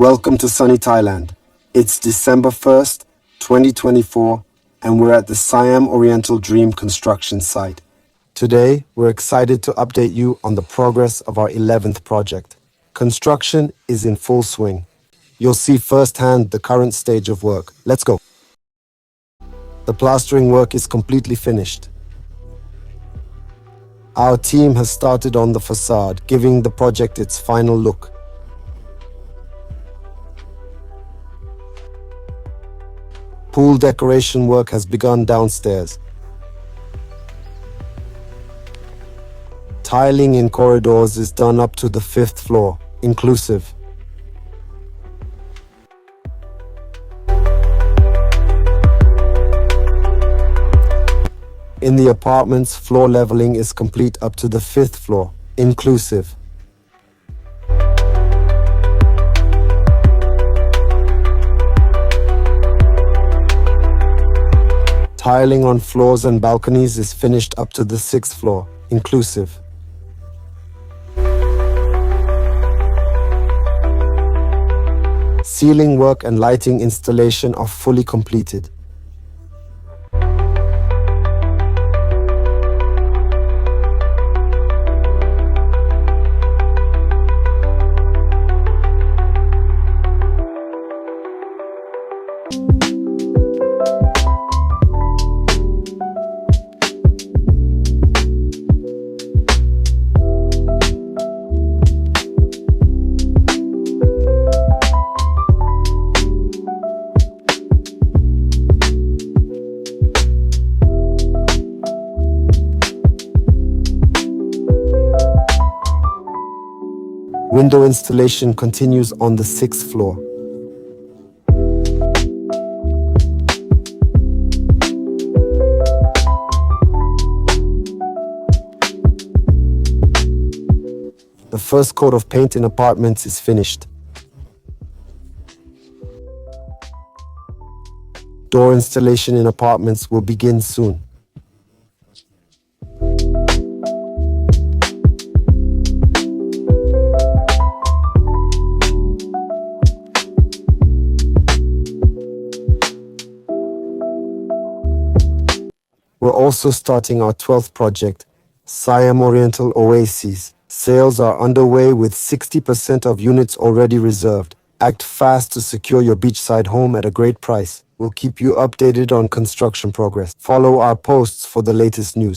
Welcome to sunny Thailand. It's December 1st, 2024, and we're at the Siam Oriental Dream construction site. Today, we're excited to update you on the progress of our 11th project. Construction is in full swing. You'll see firsthand the current stage of work. Let's go. The plastering work is completely finished. Our team has started on the facade, giving the project its final look. Pool decoration work has begun downstairs. Tiling in corridors is done up to the 5th floor, inclusive. In the apartments, floor leveling is complete up to the 5th floor, inclusive. Tiling on floors and balconies is finished up to the 6th floor, inclusive. Ceiling work and lighting installation are fully completed. Window installation continues on the 6th floor. The first coat of paint in apartments is finished. Door installation in apartments will begin soon. We're also starting our 12th project, Siam Oriental Oasis. Sales are underway with 60% of units already reserved. Act fast to secure your beachside home at a great price. We'll keep you updated on construction progress. Follow our posts for the latest news.